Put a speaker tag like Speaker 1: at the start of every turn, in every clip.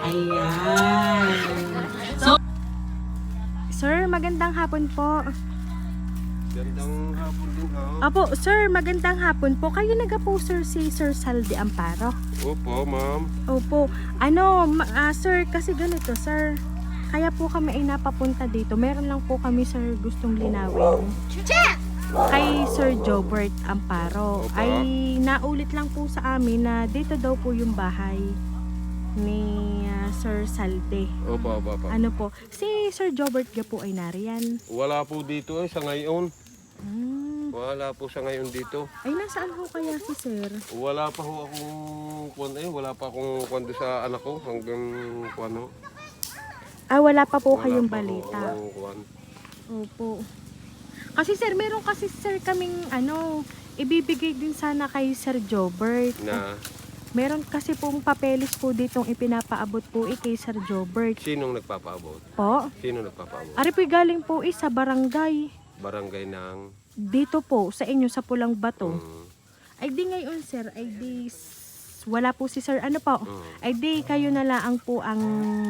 Speaker 1: Ayan. So,
Speaker 2: Sir, magandang hapon po.
Speaker 3: Gandang hapon din ha.
Speaker 2: Apo, sir, magandang hapon po. Kayo po, sir, si Sir Saldi Amparo.
Speaker 3: Opo, ma'am.
Speaker 2: Opo. Sir, kasi ganito, sir. Kaya po kami ay napapunta dito. Meron lang po kami, sir, gustong linawin. Kay Sir Jobert Amparo.
Speaker 3: Opo.
Speaker 2: Ay naulit lang po sa amin na dito daw po yung bahay ni Sir Salde.
Speaker 3: Opo.
Speaker 2: Ano po, si Sir Jobert po ay nariyan.
Speaker 3: Wala po dito sa ngayon.
Speaker 2: Hmm.
Speaker 3: Wala po sa ngayon dito.
Speaker 2: Ay, nasaan ho kaya si Sir?
Speaker 3: Wala pa ho akong kwento sa anak ko hanggang kuano.
Speaker 2: Wala pa po
Speaker 3: Wala
Speaker 2: kayong
Speaker 3: pa ho
Speaker 2: balita.
Speaker 3: akong kuwan.
Speaker 2: Opo. Kasi sir, meron kasi sir kaming ibibigay din sana kay Sir Jobert.
Speaker 3: Na
Speaker 2: Meron kasi pong papeles po ditong ipinapaabot po kay Sir Jobert.
Speaker 3: sinong nagpapaabot?
Speaker 2: Po?
Speaker 3: Sino nagpapaabot?
Speaker 2: Ari po galing po sa barangay.
Speaker 3: Barangay ng
Speaker 2: Dito po, sa inyo, sa Pulang Bato.
Speaker 3: mm,
Speaker 2: Ay di ngayon sir, ay di wala po si sir, ano po?
Speaker 3: mm,
Speaker 2: Ay di kayo na lang po ang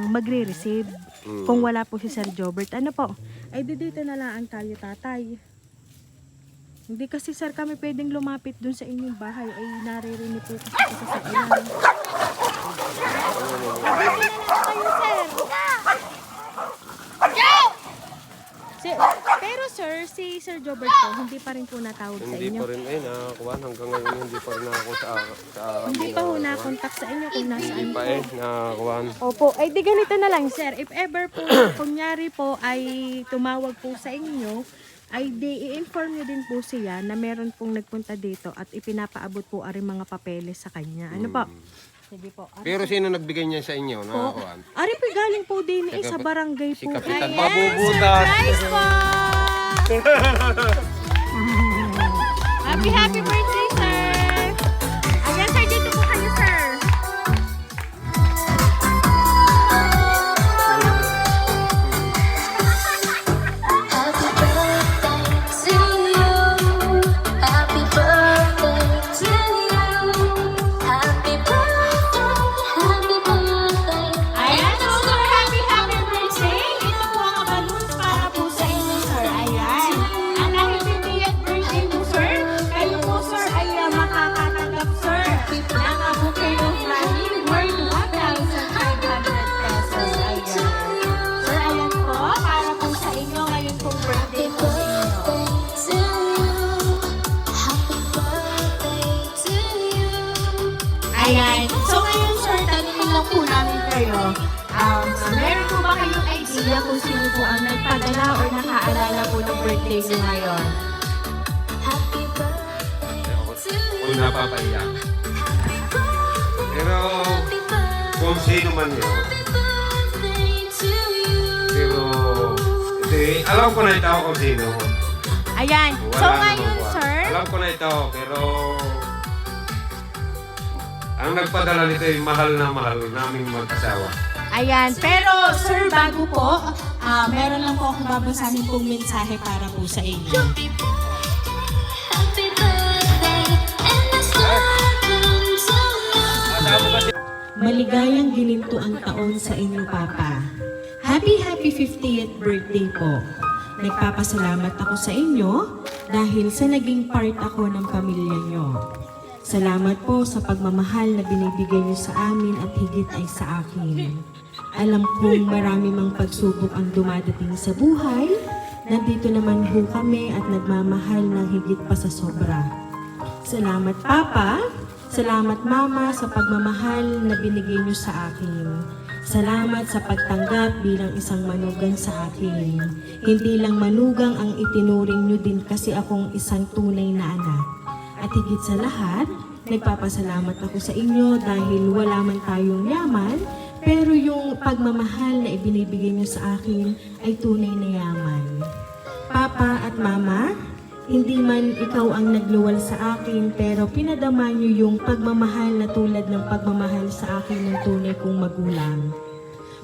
Speaker 2: magre-receive.
Speaker 3: mm.
Speaker 2: Kung wala po si Sir Jobert, ano po? Ay di dito na lang tayo, tatay. Hindi kasi sir kami pwedeng lumapit dun sa inyong bahay. Ay naririnig po kasi sa sasakyan. Kayo sir. Pero sir, si Sir Jobert po, hindi pa rin po natawag sa
Speaker 3: Hindi
Speaker 2: inyo.
Speaker 3: pa rin nakakuan hanggang ngayon hindi pa rin ako sa
Speaker 2: Hindi pa ho na-contact sa inyo kung nasaan
Speaker 3: Hindi pa
Speaker 2: po.
Speaker 3: nakakuan.
Speaker 2: Opo, ay di ganito na lang sir. If ever po, kunyari po ay tumawag po sa inyo, ay di i-inform nyo din po siya na meron pong nagpunta dito at ipinapaabot po ang mga papeles sa kanya. Ano po? Sige po.
Speaker 3: Pero sino nagbigay niya sa inyo? Nakakuan.
Speaker 2: Ari po galing po din sa barangay
Speaker 3: Si
Speaker 2: po.
Speaker 3: Kapitan
Speaker 2: Ayan,
Speaker 3: Pabubutas.
Speaker 2: surprise po! Happy birthday, sir! Ayan, sir, dito po kayo, sir.
Speaker 4: Happy birthday to you. Happy birthday to you. Happy birthday, happy birthday.
Speaker 2: Ayan, so sir, happy birthday! Ito po ang balloons para po sa inyo, sir. Ayan. Ang dahil 50th birthday mo, sir, kayo po, sir, ay makakatanggap, sir, ng bouquet of flowers worth 1,500 pesos. Ayan. Sir, ayan po, para po sa inyo ngayon pong birthday po sa inyo.
Speaker 4: To you. Happy birthday to you.
Speaker 2: Ayan. So ngayon, sir, tanungin lang po namin kayo. Meron po ba kayong idea kung sino po ang nagpadala o nakaalala po ng birthday niyo ngayon?
Speaker 4: Happy birthday to you.
Speaker 3: Kung napapaiyak. Pero
Speaker 4: Happy birthday,
Speaker 3: kung sino man yun.
Speaker 4: happy birthday to you.
Speaker 3: Pero alam ko na ito kung sino.
Speaker 2: Ayan. So
Speaker 3: Wala
Speaker 2: ngayon,
Speaker 3: namang kuwan.
Speaker 2: sir,
Speaker 3: Alam ko na ito, pero ang nagpadala nito ay mahal na mahal naming mag-asawa.
Speaker 1: ayan. Pero sir, bago po, meron lang po akong babasahin pong mensahe para po sa inyo.
Speaker 4: Happy birthday, and let's welcome to you.
Speaker 1: Maligayang gininto ang taon sa inyo, Papa. Happy 50th birthday po. Nagpapasalamat ako sa inyo dahil sa naging part ako ng pamilya nyo. Salamat po sa pagmamahal na binibigay nyo sa amin at higit ay sa akin. Alam kong marami mang pagsubok ang dumadating sa buhay. Nandito naman ho kami at nagmamahal ng higit pa sa sobra. Salamat, Papa. Salamat, Mama, sa pagmamahal na binigay niyo sa akin. Salamat sa pagtanggap bilang isang manugang sa akin. Hindi lang manugang ang itinuring niyo din kasi akong isang tunay na anak. At higit sa lahat, nagpapasalamat ako sa inyo dahil wala man tayong yaman, pero yung pagmamahal na ibinibigay niyo sa akin ay tunay na yaman. Papa at Mama, hindi man ikaw ang nagluwal sa akin, pero pinadama niyo yung pagmamahal na tulad ng pagmamahal sa akin ng tunay kong magulang.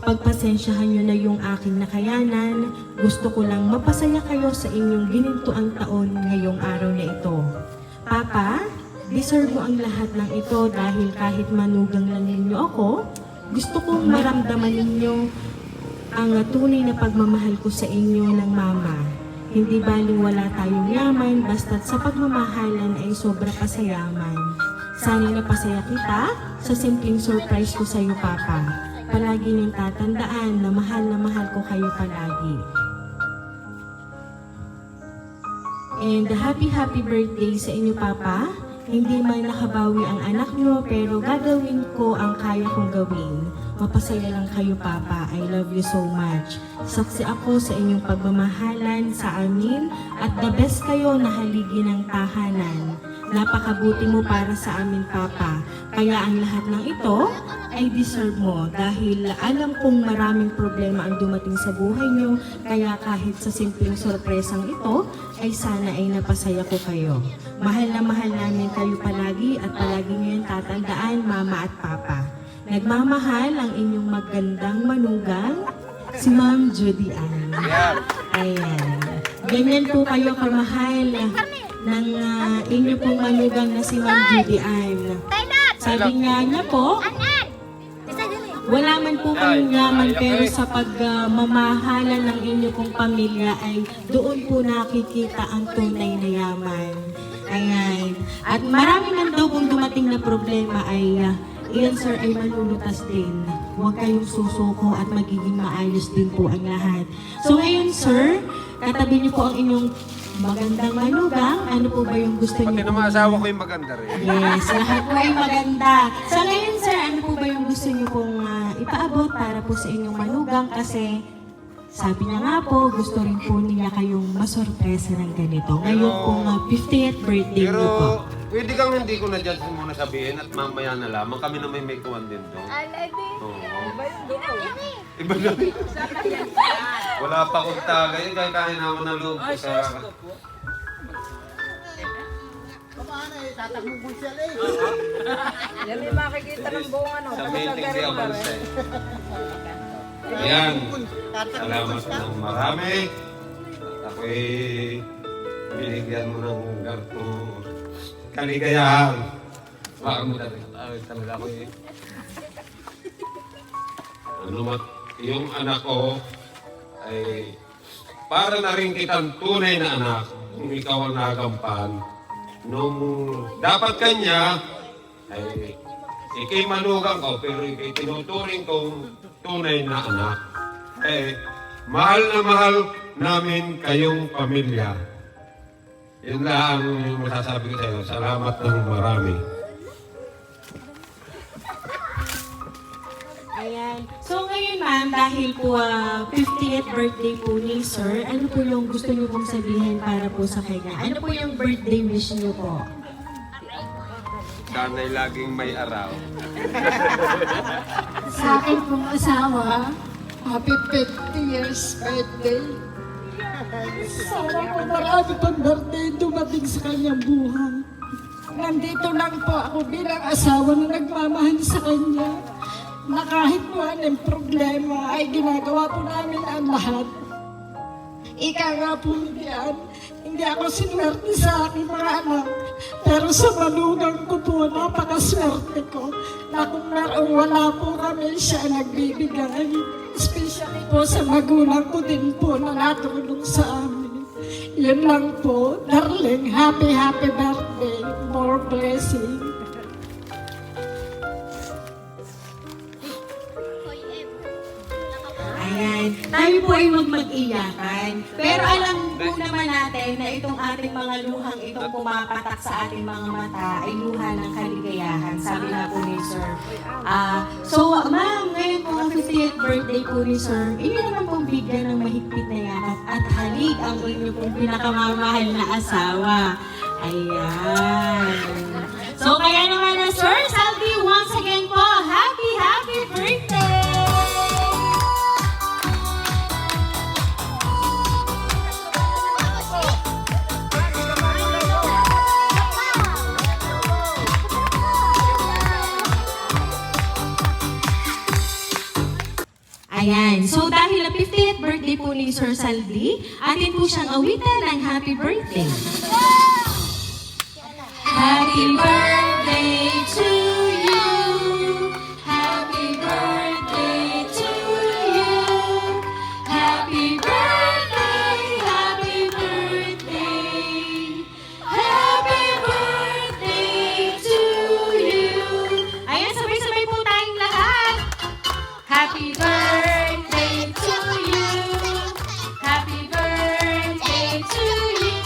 Speaker 1: Pagpasensyahan niyo na yung aking nakayanan, gusto ko lang mapasaya kayo sa inyong ginintuang taon ngayong araw na ito. Papa, deserve mo ang lahat ng ito dahil kahit manugang lang ninyo ako, gusto kong maramdaman ninyo ang tunay na pagmamahal ko sa inyo ng mama. Hindi baling wala tayong yaman, basta't sa pagmamahalan ay sobra pasayaman. Sana'y napasaya kita sa simpleng surprise ko sa iyo, Papa. Palagi niyong tatandaan na mahal ko kayo palagi. And happy birthday sa inyo, Papa. Hindi man nakabawi ang anak niyo, pero gagawin ko ang kaya kong gawin. Mapasaya lang kayo, Papa. I love you so much. Saksi ako sa inyong pagmamahalan sa amin at the best kayo na haligi ng tahanan. Napakabuti mo para sa amin, Papa. Kaya ang lahat ng ito ay deserve mo dahil alam kong maraming problema ang dumating sa buhay niyo. Kaya kahit sa simpleng sorpresang ito, ay sana ay napasaya ko kayo. Mahal na mahal namin kayo palagi at palagi niyo yung tatandaan, Mama at Papa. Nagmamahal ang inyong magandang manugang, si Ma'am Judy Ann. Ayan. Ganyan po kayo kamahal ng inyo pong manugang na si Ma'am Judy Ann. Sabi nga niya po, wala man po kaming yaman pero sa pagmamahalan ng inyo pong pamilya ay doon po nakikita ang tunay na yaman. Ayan. At marami man daw pong dumating na problema ay iyan sir ay malulutas din. Huwag kayong susuko at magiging maayos din po ang lahat. So ngayon sir, katabi niyo po ang inyong magandang manugang. Ano po ba yung gusto niyo?
Speaker 3: Pati naman asawa ko yung maganda rin.
Speaker 1: Yes, lahat po ay maganda. So ngayon sir, ano po ba yung gusto niyo pong ipaabot para po sa inyong manugang? Kasi sabi niya nga po, gusto rin po niya kayong masorpresa ng ganito. Ngayon pong 50th birthday niyo po.
Speaker 3: Pero pwede kang hindi ko na dyan muna sabihin at mamaya na lamang kami na may kuwan din doon. Oo. Iba na rin. Wala pa akong tagay, kaya kain ako ng loob ko sa...
Speaker 5: Yan may makikita ng buong ano.
Speaker 3: Sa meeting di avansa eh. Ayan. Salamat ng marami. At ako'y binigyan mo ng garto kaligayahan. Baka mo talaga ako eh. Ano mat, yung anak ko ay para na rin kitang tunay na anak kung ikaw ang nagampan. Nung dapat kanya ay ikay manugang ko pero ikay tinuturing kong tunay na anak. Mahal na mahal namin kayong pamilya. Yun lang yung masasabi ko sa iyo. Salamat ng marami.
Speaker 1: Ayan. So ngayon ma'am, dahil po 50th birthday po ni sir, ano po yung gusto niyo pong sabihin para po sa kanya? Ano po yung birthday wish niyo po?
Speaker 3: Sana'y laging may araw.
Speaker 6: Sa akin pong asawa, happy 50 years birthday. Sana po marami pang birthday dumating sa kanyang buhay. Nandito lang po ako bilang asawa na nagmamahal sa kanya. Na kahit po anong problema ay ginagawa po namin ang lahat. Ika nga po diyan, hindi ako sinuwerte sa aking mga anak. Pero sa manugang ko po, napakaswerte ko na kung naroon wala po kami, siya nagbibigay. Especially po sa magulang ko din po na natulong sa amin. Yun lang po, darling, happy birthday, more blessing.
Speaker 1: Ayan. Tayo po ay huwag mag-iyakan. Pero alam po naman natin na itong ating mga luhang itong pumapatak sa ating mga mata ay luha ng kaligayahan. Sabi nga po ni Sir. So, ma'am, ngayon po ang 50th birthday po ni Sir, inyo naman pong bigyan ng mahigpit na yakap at halik ang inyo pong pinakamamahal na asawa. Ayan. So, kaya naman na Sir, Salvi, once again po, happy birthday! Ayan. So, dahil na 50th birthday po ni Sir Salvi, atin po siyang awitan ng happy birthday. Happy birthday to you. Happy birthday.
Speaker 2: Happy birthday to you. Happy birthday to you.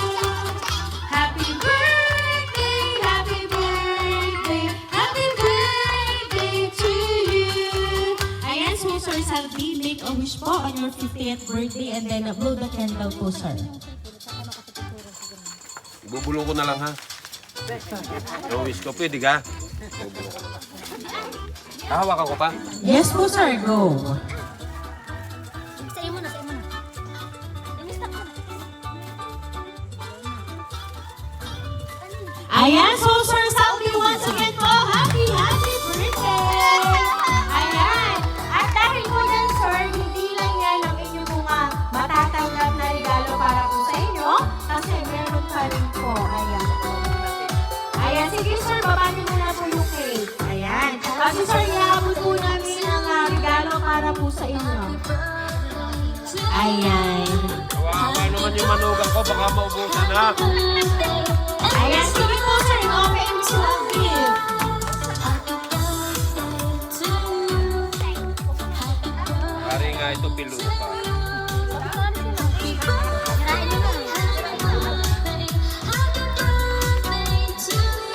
Speaker 2: Happy birthday, happy birthday, happy birthday to you.
Speaker 1: Ayan, so Sir Salvi, make a wish po on your 50th birthday and then blow the candle po, sir.
Speaker 3: Bubulong ko na lang ha. Yung wish ko, pwede ka? Bubulong ko. Hawakan ko pa?
Speaker 1: Yes po, sir. Go.
Speaker 4: Sa'yo muna, sa'yo muna. Stop muna.
Speaker 2: Ayan, so Sir Salvi, once again po, happy birthday! Ayan, at dahil po yan, sir, hindi lang yan ang inyong mga matatanggap na regalo para po sa inyo, kasi meron pa rin po, ayan po. Ayan, sige sir, baba niyo muna po yung cake. Ayan, kasi sir, iabot po namin ang regalo para po sa inyo. Ayan.
Speaker 3: Kawawa naman yung manugang ko, baka maubusan ha.
Speaker 2: Ayan, sige po sir, open to ang gift.
Speaker 3: Pari nga ito pilupa.
Speaker 4: Happy birthday to you.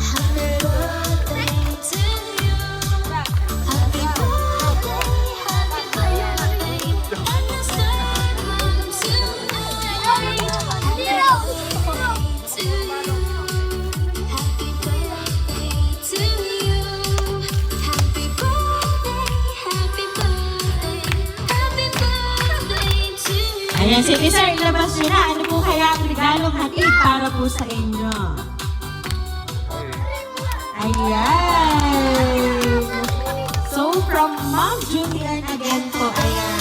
Speaker 4: Happy birthday to you. Happy birthday, happy birthday. And the sun comes tonight. Happy birthday to you. Happy birthday to you. Happy birthday, happy birthday. Happy birthday to you.
Speaker 1: Ayan, sige sir, ilabas nyo na. Ano po kaya ang regalong hatid para po sa inyo? Ayan. So, from Ma'am Julian again po. Ayan.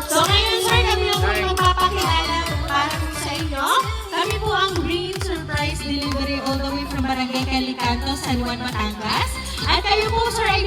Speaker 2: So ngayon sir, kami ang magpapakilala para po sa inyo. Kami po ang Green Surprise Delivery all the way from Barangay Calicanto, San Juan, Batangas. At kayo po sir ay